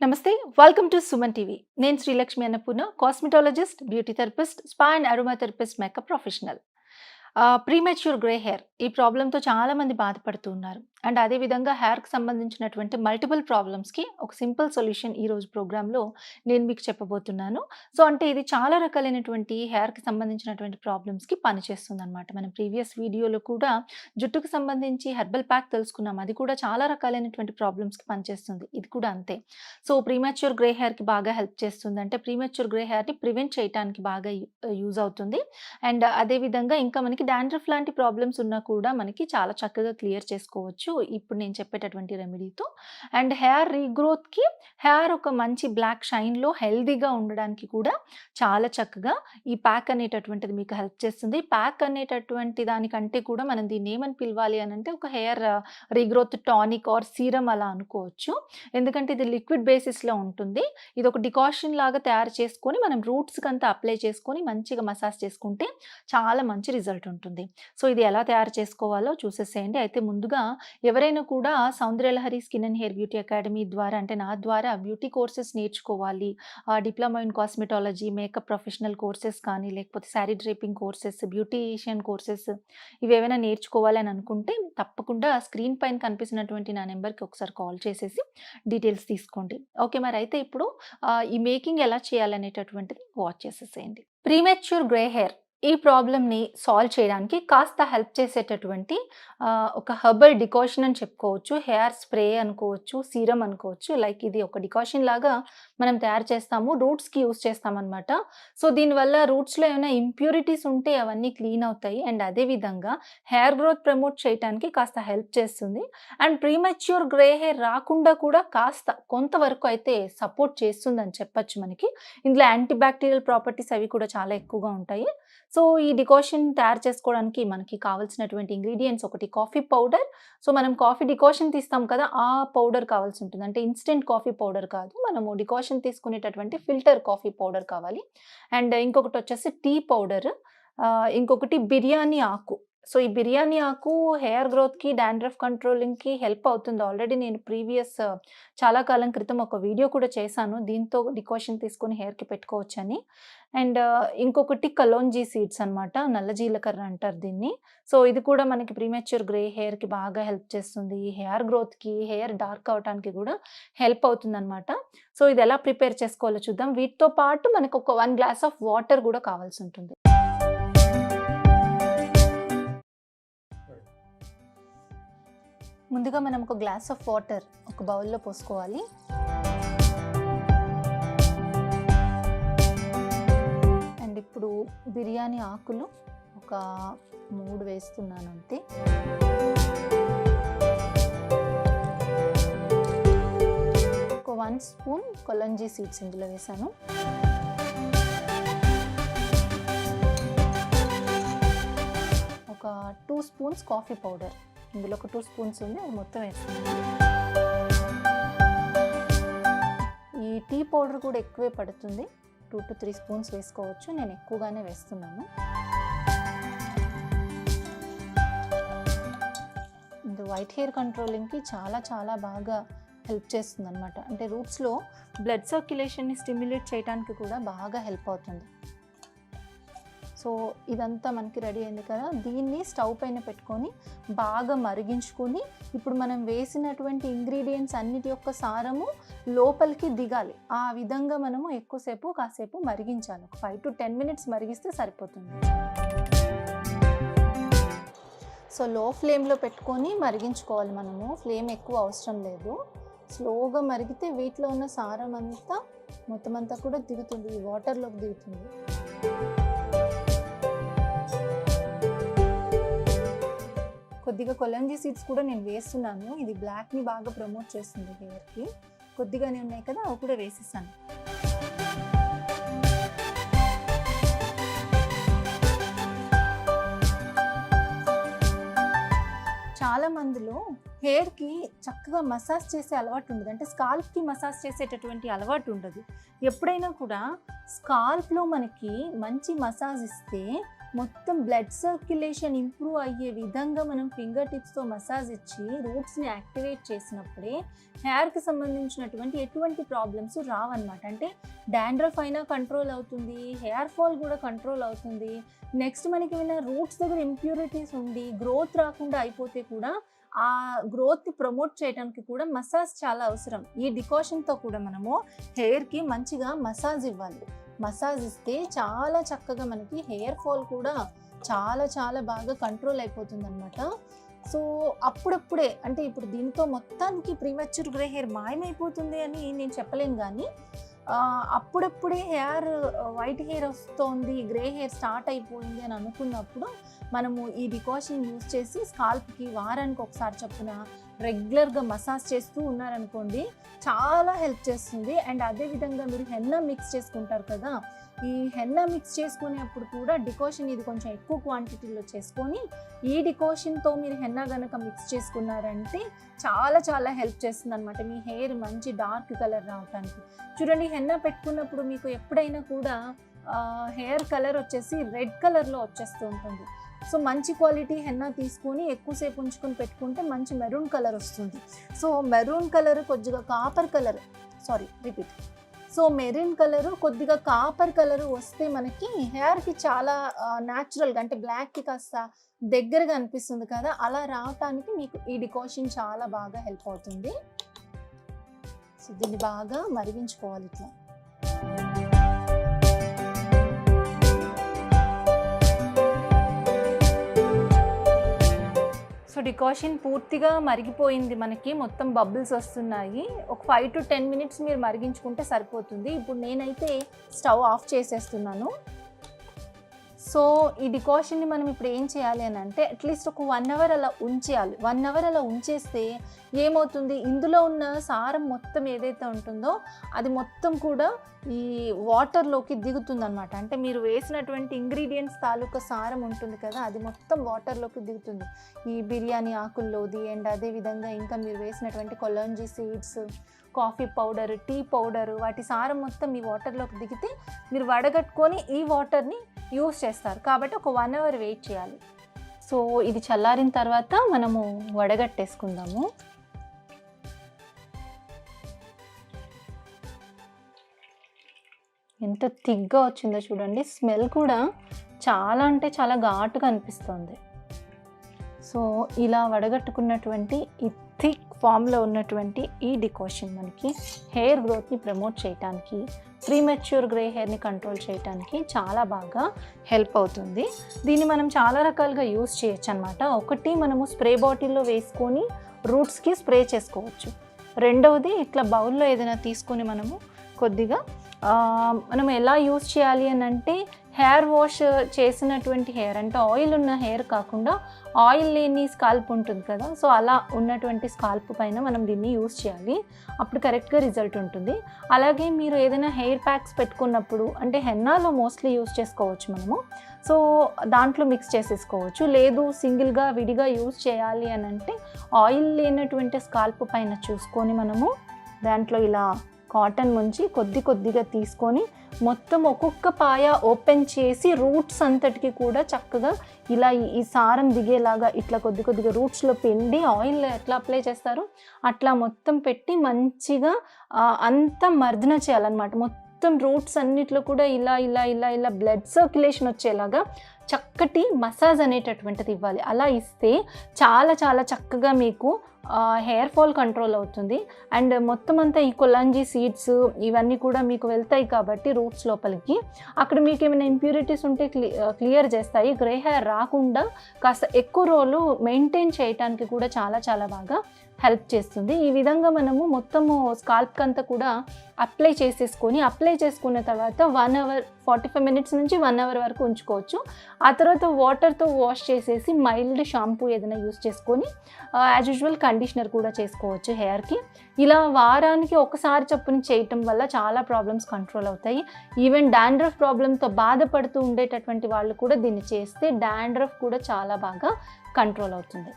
నమస్తే, welcome to Suman TV. నేను Srilakshmi Annapurna, cosmetologist, beauty therapist, spa and aroma therapist, makeup professional. Premature grey hair ఈ ప్రాబ్లంతో చాలామంది బాధపడుతూ ఉన్నారు. అండ్ అదేవిధంగా హెయిర్కి సంబంధించినటువంటి మల్టిపుల్ ప్రాబ్లమ్స్కి ఒక సింపుల్ సొల్యూషన్ ఈరోజు ప్రోగ్రాంలో నేను మీకు చెప్పబోతున్నాను. సో అంటే ఇది చాలా రకాలైనటువంటి హెయిర్కి సంబంధించినటువంటి ప్రాబ్లమ్స్కి పనిచేస్తుంది అనమాట. మనం ప్రీవియస్ వీడియోలో కూడా జుట్టుకు సంబంధించి హెర్బల్ ప్యాక్ తెలుసుకున్నాం. అది కూడా చాలా రకాలైనటువంటి ప్రాబ్లమ్స్కి పనిచేస్తుంది. ఇది కూడా అంతే. సో ప్రీమెచ్యూర్ గ్రే హెయిర్కి బాగా హెల్ప్ చేస్తుంది. అంటే ప్రీమెచ్యూర్ గ్రే హెయిర్ని ప్రివెంట్ చేయడానికి బాగా యూజ్ అవుతుంది. అండ్ అదేవిధంగా ఇంకా మనకి డాండ్రఫ్ లాంటి ప్రాబ్లమ్స్ ఉన్నా కూడా మనకి చాలా చక్కగా క్లియర్ చేసుకోవచ్చు ఇప్పుడు నేను చెప్పేటటువంటి రెమెడీతో. అండ్ హెయిర్ రీగ్రోత్కి, హెయిర్ ఒక మంచి బ్లాక్ షైన్లో హెల్దీగా ఉండడానికి కూడా చాలా చక్కగా ఈ ప్యాక్ అనేటటువంటిది మీకు హెల్ప్ చేస్తుంది. ప్యాక్ అనేటటువంటి దానికంటే కూడా మనం దీన్ని ఏమని పిలవాలి అని అంటే ఒక hair regrowth tonic or serum అలా అనుకోవచ్చు. ఎందుకంటే ఇది లిక్విడ్ బేసిస్లో ఉంటుంది. ఇది ఒక డికాషన్ లాగా తయారు చేసుకొని మనం రూట్స్కి అంతా అప్లై చేసుకొని మంచిగా మసాజ్ చేసుకుంటే చాలా మంచి రిజల్ట్ ఉంటుంది. సో ఇది ఎలా తయారు చేసుకోవాలో చూసేసేయండి. అయితే ముందుగా ఎవరైనా కూడా Soundaryalahari skin and hair beauty academy ద్వారా, అంటే నా ద్వారా బ్యూటీ కోర్సెస్ నేర్చుకోవాలి, diploma in cosmetology, makeup professional courses కానీ, లేకపోతే sari draping courses, beautician courses ఇవేమైనా నేర్చుకోవాలి అని అనుకుంటే తప్పకుండా స్క్రీన్ పైన కనిపిస్తున్నటువంటి నా నెంబర్కి ఒకసారి కాల్ చేసేసి డీటెయిల్స్ తీసుకోండి. ఓకే, మరి అయితే ఇప్పుడు ఈ మేకింగ్ ఎలా చేయాలనేటటువంటిది వాచ్ చేసేసేయండి. ప్రీమెచ్యూర్ గ్రే హెయిర్ ఈ ప్రాబ్లమ్ని సాల్వ్ చేయడానికి కాస్త హెల్ప్ చేసేటటువంటి ఒక హెర్బల్ డికాషన్ అని చెప్పుకోవచ్చు. హెయిర్ స్ప్రే అనుకోవచ్చు, సీరం అనుకోవచ్చు. లైక్ ఇది ఒక డికాషన్ లాగా మనం తయారు చేస్తాము, రూట్స్కి యూస్ చేస్తామన్నమాట. సో దీనివల్ల రూట్స్లో ఏమైనా ఇంప్యూరిటీస్ ఉంటే అవన్నీ క్లీన్ అవుతాయి. అండ్ అదేవిధంగా హెయిర్ గ్రోత్ ప్రమోట్ చేయడానికి కాస్త హెల్ప్ చేస్తుంది. అండ్ ప్రీమెచ్యూర్ గ్రే హెయిర్ రాకుండా కూడా కాస్త కొంతవరకు అయితే సపోర్ట్ చేస్తుందని చెప్పచ్చు. మనకి ఇందులో యాంటీ బ్యాక్టీరియల్ ప్రాపర్టీస్ అవి కూడా చాలా ఎక్కువగా ఉంటాయి. సో ఈ డికాషన్ తయారు చేసుకోవడానికి మనకి కావాల్సినటువంటి ఇంగ్రీడియంట్స్ ఒకటి కాఫీ పౌడర్. సో మనం కాఫీ డికాషన్ తీస్తాం కదా, ఆ పౌడర్ కావాల్సి ఉంటుంది. అంటే ఇన్స్టెంట్ కాఫీ పౌడర్ కాదు, మనము డికాషన్ తీసుకునేటటువంటి ఫిల్టర్ కాఫీ పౌడర్ కావాలి. అండ్ ఇంకొకటి వచ్చేసి టీ పౌడర్, ఇంకొకటి బిర్యానీ ఆకు. సో ఈ బిర్యానీ ఆకు హెయిర్ గ్రోత్కి, డాండ్రఫ్ కంట్రోలింగ్కి హెల్ప్ అవుతుంది. ఆల్రెడీ నేను ప్రీవియస్ చాలా కాలం క్రితం ఒక వీడియో కూడా చేశాను, దీంతో డికాషన్ తీసుకొని హెయిర్కి పెట్టుకోవచ్చని. అండ్ ఇంకొకటి కలోంజీ సీడ్స్ అనమాట, నల్ల జీలకర్ర అంటారు దీన్ని. సో ఇది కూడా మనకి ప్రీమెచ్యూర్ గ్రే హెయిర్కి బాగా హెల్ప్ చేస్తుంది. హెయిర్ గ్రోత్కి, హెయిర్ డార్క్ అవడానికి కూడా హెల్ప్ అవుతుంది అనమాట. సో ఇది ఎలా ప్రిపేర్ చేసుకోవాలో చూద్దాం. వీటితో పాటు మనకు ఒక 1 గ్లాస్ ఆఫ్ వాటర్ కూడా కావాల్సి ఉంటుంది. ముందుగా మనం ఒక గ్లాస్ ఆఫ్ వాటర్ ఒక బౌల్లో పోసుకోవాలి. అండ్ ఇప్పుడు బిర్యానీ ఆకులు ఒక 3 వేస్తున్నాను అంతే. ఒక 1 స్పూన్ కొలంజీ సీడ్స్ ఇందులో వేసాను. ఒక 2 స్పూన్స్ కాఫీ పౌడర్, ఇందులో ఒక 2 స్పూన్స్ ఉంది, అది మొత్తం వేస్తున్నాను. ఈ టీ పౌడర్ కూడా ఎక్కువే పడుతుంది, 2 to 3 స్పూన్స్ వేసుకోవచ్చు. నేను ఎక్కువగానే వేస్తున్నాను. ఇది వైట్ హెయిర్ కంట్రోలింగ్కి చాలా చాలా బాగా హెల్ప్ చేస్తుంది అనమాట. అంటే రూట్స్లో బ్లడ్ సర్క్యులేషన్ని స్టిమ్యులేట్ చేయడానికి కూడా బాగా హెల్ప్ అవుతుంది. సో ఇదంతా మనకి రెడీ అయింది కదా, దీన్ని స్టవ్ పైన పెట్టుకొని బాగా మరిగించుకొని ఇప్పుడు మనం వేసినటువంటి ఇంగ్రీడియంట్స్ అన్నిటి యొక్క సారము లోపలికి దిగాలి. ఆ విధంగా మనము ఎక్కువసేపు కాసేపు మరిగించాలి. ఒక 5 to 10 minutes మరిగిస్తే సరిపోతుంది. సో లో ఫ్లేమ్లో పెట్టుకొని మరిగించుకోవాలి మనము, ఫ్లేమ్ ఎక్కువ అవసరం లేదు. స్లోగా మరిగితే వీటిలో ఉన్న సారం అంతా మొత్తం అంతా కూడా దిగుతుంది, ఈ వాటర్లోకి దిగుతుంది. కొద్దిగా కొలంజీ సీడ్స్ కూడా నేను వేస్తున్నాను, ఇది బ్లాక్ని బాగా ప్రమోట్ చేస్తుంది హెయిర్కి. కొద్దిగానే ఉన్నాయి కదా, అవి కూడా వేసేసాను. చాలా మందిలో హెయిర్కి చక్కగా మసాజ్ చేసే అలవాటు ఉండదు, అంటే స్కాల్ప్కి మసాజ్ చేసేటటువంటి అలవాటు ఉండదు. ఎప్పుడైనా కూడా స్కాల్ప్లో మనకి మంచి మసాజ్ ఇస్తే మొత్తం బ్లడ్ సర్క్యులేషన్ ఇంప్రూవ్ అయ్యే విధంగా మనం ఫింగర్ టిప్స్తో మసాజ్ ఇచ్చి రూట్స్ని యాక్టివేట్ చేసినప్పుడే హెయిర్కి సంబంధించినటువంటి ఎటువంటి ప్రాబ్లమ్స్ రావన్నమాట. అంటే డాండ్రఫ్ అయినా కంట్రోల్ అవుతుంది, హెయిర్ ఫాల్ కూడా కంట్రోల్ అవుతుంది. నెక్స్ట్ మనకి ఏమైనా రూట్స్ దగ్గర ఇంప్యూరిటీస్ ఉండి గ్రోత్ రాకుండా అయిపోతే కూడా ఆ గ్రోత్ని ప్రమోట్ చేయడానికి కూడా మసాజ్ చాలా అవసరం. ఈ డికాషన్తో కూడా మనము హెయిర్కి మంచిగా మసాజ్ ఇవ్వాలి. మసాజ్ ఇస్తే చాలా చక్కగా మనకి హెయిర్ ఫాల్ కూడా చాలా చాలా బాగా కంట్రోల్ అయిపోతుంది అనమాట. సో అప్పుడప్పుడే అంటే ఇప్పుడు దీంతో మొత్తానికి ప్రీమెచ్యూర్ గ్రే హెయిర్ మాయమైపోతుంది అని నేను చెప్పలేను, కానీ అప్పుడప్పుడే హెయిర్ వైట్ హెయిర్ వస్తుంది, గ్రే హెయిర్ స్టార్ట్ అయిపోయింది అని అనుకున్నప్పుడు మనము ఈ డికాషన్ యూజ్ చేసి స్కాల్ప్కి వారానికి ఒకసారి చొప్పున రెగ్యులర్గా మసాజ్ చేస్తూ ఉన్నారనుకోండి, చాలా హెల్ప్ చేస్తుంది. అండ్ అదేవిధంగా మీరు హెన్నా మిక్స్ చేసుకుంటారు కదా, ఈ హెన్నా మిక్స్ చేసుకునేప్పుడు కూడా డికాషన్ ఇది కొంచెం ఎక్కువ క్వాంటిటీలో చేసుకొని ఈ డికాషన్తో మీరు హెన్నా కనుక మిక్స్ చేసుకున్నారంటే చాలా చాలా హెల్ప్ చేస్తుంది అనమాట మీ హెయిర్ మంచి డార్క్ కలర్ రావడానికి. చూడండి, హెన్నా పెట్టుకున్నప్పుడు మీకు ఎప్పుడైనా కూడా హెయిర్ కలర్ వచ్చేసి రెడ్ కలర్లో వచ్చేస్తూ ఉంటుంది. సో మంచి క్వాలిటీ హెన్నా తీసుకొని ఎక్కువసేపు ఉంచుకొని పెట్టుకుంటే మంచి మెరూన్ కలర్ వస్తుంది. సో మెరూన్ కలర్ కొద్దిగా కాపర్ కలర్ మెరూన్ కలరు కొద్దిగా కాపర్ కలరు వస్తే మనకి హెయిర్కి చాలా న్యాచురల్గా అంటే బ్లాక్కి కాస్త దగ్గరగా అనిపిస్తుంది కదా, అలా రావటానికి మీకు ఈ డికాషన్ చాలా బాగా హెల్ప్ అవుతుంది. సో దీన్ని బాగా మరిగించుకోవాలి ఇట్లా. సో డికాషన్ పూర్తిగా మరిగిపోయింది, మనకి మొత్తం బబుల్స్ వస్తున్నాయి. ఒక 5 to 10 minutes మీరు మరిగించుకుంటే సరిపోతుంది. ఇప్పుడు నేనైతే స్టవ్ ఆఫ్ చేసేస్తున్నాను. సో ఈ డికాషన్ని మనం ఇప్పుడు ఏం చేయాలి అని అంటే అట్లీస్ట్ ఒక 1 hour అలా ఉంచేయాలి. 1 hour అలా ఉంచేస్తే ఏమవుతుంది, ఇందులో ఉన్న సారం మొత్తం ఏదైతే ఉంటుందో అది మొత్తం కూడా ఈ వాటర్లోకి దిగుతుందన్నమాట. అంటే మీరు వేసినటువంటి ఇంగ్రీడియంట్స్ తాలూకా సారం ఉంటుంది కదా, అది మొత్తం వాటర్లోకి దిగుతుంది ఈ బిర్యానీ ఆకుల్లోది. అండ్ అదేవిధంగా ఇంకా మీరు వేసినటువంటి kalonji seeds, coffee powder, tea powder, వాటి సారం మొత్తం ఈ వాటర్లోకి దిగితే మీరు వడగట్టుకొని ఈ వాటర్ని యూస్ చేస్తారు. కాబట్టి ఒక 1 hour వెయిట్ చేయాలి. సో ఇది చల్లారిన తర్వాత మనము వడగట్టేసుకుందాము. ఎంత థిక్గా వచ్చిందో చూడండి, స్మెల్ కూడా చాలా అంటే చాలా ఘాటుగా అనిపిస్తుంది. సో ఇలా వడగట్టుకున్నటువంటి ఈ థిక్ ఫామ్లో ఉన్నటువంటి ఈ డికాషన్ మనకి హెయిర్ గ్రోత్ని ప్రమోట్ చేయడానికి, ప్రీమెచ్యూర్ గ్రే హెయిర్ని కంట్రోల్ చేయడానికి చాలా బాగా హెల్ప్ అవుతుంది. దీన్ని మనం చాలా రకాలుగా యూస్ చేయొచ్చు అనమాట. ఒకటి, మనము స్ప్రే బాటిల్లో వేసుకొని రూట్స్కి స్ప్రే చేసుకోవచ్చు. రెండవది, ఇట్లా బౌల్లో ఏదైనా తీసుకొని మనము కొద్దిగా మనం ఎలా యూస్ చేయాలి అని అంటే హెయిర్ వాష్ చేసినటువంటి హెయిర్ అంటే ఆయిల్ ఉన్న హెయిర్ కాకుండా ఆయిల్ లేని స్కాల్ప్ ఉంటుంది కదా, సో అలా ఉన్నటువంటి స్కాల్ప్ పైన మనం దీన్ని యూస్ చేయాలి. అప్పుడు కరెక్ట్గా రిజల్ట్ ఉంటుంది. అలాగే మీరు ఏదైనా హెయిర్ ప్యాక్స్ పెట్టుకున్నప్పుడు అంటే హెన్నాలో మోస్ట్లీ యూస్ చేసుకోవచ్చు మనము. సో దాంట్లో మిక్స్ చేసేసుకోవచ్చు. లేదు సింగిల్గా విడిగా యూస్ చేయాలి అని అంటే ఆయిల్ లేనటువంటి స్కాల్ప్ పైన చూసుకొని మనము దాంట్లో ఇలా కాటన్ ముంచి కొద్దిగా తీసుకొని మొత్తం ఒక్కొక్క పాయ ఓపెన్ చేసి రూట్స్ అంతటికి కూడా చక్కగా ఇలా ఈ సారం దిగేలాగా ఇట్లా కొద్దిగా రూట్స్లో పిండి ఆయిల్ ఎట్లా అప్లై చేస్తారో అట్లా మొత్తం పెట్టి మంచిగా అంతా మర్దన చేయాలన్నమాట. మొత్తం రూట్స్ అన్నిట్లో కూడా ఇలా బ్లడ్ సర్క్యులేషన్ వచ్చేలాగా చక్కటి మసాజ్ అనేటటువంటిది ఇవ్వాలి. అలా ఇస్తే చాలా చాలా చక్కగా మీకు హెయిర్ ఫాల్ కంట్రోల్ అవుతుంది. అండ్ మొత్తం అంతా ఈ కొలాంజీ సీడ్స్ ఇవన్నీ కూడా మీకు వెళ్తాయి కాబట్టి రూట్స్ లోపలికి అక్కడ మీకు ఏమైనా ఇంప్యూరిటీస్ ఉంటే క్లియర్ చేస్తాయి. గ్రే హెయిర్ రాకుండా కాస్త ఎక్కువ రోజులు మెయింటైన్ చేయడానికి కూడా చాలా చాలా బాగా హెల్ప్ చేస్తుంది. ఈ విధంగా మనము మొత్తము స్కాల్ప్కి అంతా కూడా అప్లై చేసుకున్న తర్వాత 1 hour 45 minutes నుంచి 1 hour వరకు ఉంచుకోవచ్చు. ఆ తర్వాత వాటర్తో వాష్ చేసేసి మైల్డ్ షాంపూ ఏదైనా యూస్ చేసుకొని యాజ్ యూజువల్ కండిషనర్ కూడా చేసుకోవచ్చు హెయిర్కి. ఇలా వారానికి ఒకసారి చొప్పున చేయటం వల్ల చాలా ప్రాబ్లమ్స్ కంట్రోల్ అవుతాయి. ఈవెన్ డాండ్రఫ్ ప్రాబ్లంతో బాధపడుతూ ఉండేటటువంటి వాళ్ళు కూడా దీన్ని చేస్తే డాండ్రఫ్ కూడా చాలా బాగా కంట్రోల్ అవుతుంది.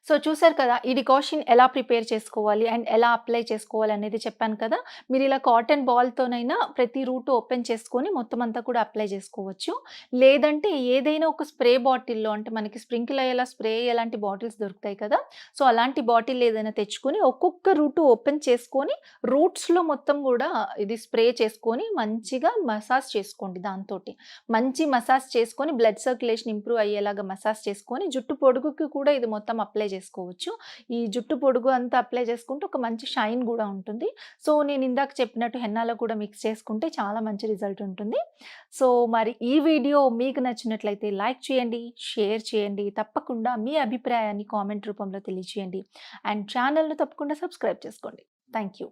సో చూసారు కదా! ఈ డికాషన్ ఎలా ప్రిపేర్ చేసుకోవాలి అండ్ ఎలా అప్లై చేసుకోవాలి అనేది చెప్పాను కదా! మీరు ఇలా కాటన్ బాల్‌తోనైనా ప్రతి రూట్ ఓపెన్ చేసుకొని మొత్తం అంతా కూడా అప్లై చేసుకోవచ్చు. లేదంటే ఏదైనా ఒక స్ప్రే బాటిల్‌లో అంటే మనకి స్ప్రింకిల్ అయ్యేలా స్ప్రే అయ్యేలాంటి బాటిల్స్ దొరుకుతాయి కదా! సో అలాంటి బాటిల్ ఏదైనా తెచ్చుకొని ఒక్కొక్క రూట్ ఓపెన్ చేసుకొని రూట్స్‌లో మొత్తం గూడా ఇది స్ప్రే చేసుకొని మంచిగా మసాజ్ చేసుకోండి దాంతోటి. మంచి మసాజ్ చేసుకొని బ్లడ్ సర్క్యులేషన్ ఇంప్రూవ్ అయ్యేలాగా మసాజ్ చేసుకొని జుట్టు పొడుగుకి కూడా ఇది మొత్తం అప్లై చేసుకోవచ్చు. ఈ జుట్టు పొడుగు అంతా అప్లై చేసుకుంటే ఒక మంచి షైన్ గూడా ఉంటుంది. సో, నేను ఇందాక చెప్పినట్టు హెన్నాలో కూడా మిక్స్ చేసుకుంటే చాలా మంచి రిజల్ట్ ఉంటుంది. సో, మరి ఈ వీడియో మీకు నచ్చినట్లయితే లైక్ చేయండి, షేర్ చేయండి. తప్పకుండా మీ అభిప్రాయాన్ని కామెంట్ రూపంలో తెలియచేయండి. అండ్ ఛానెల్‌ను తప్పకుండా సబ్స్క్రైబ్ చేసుకోండి. Thank you.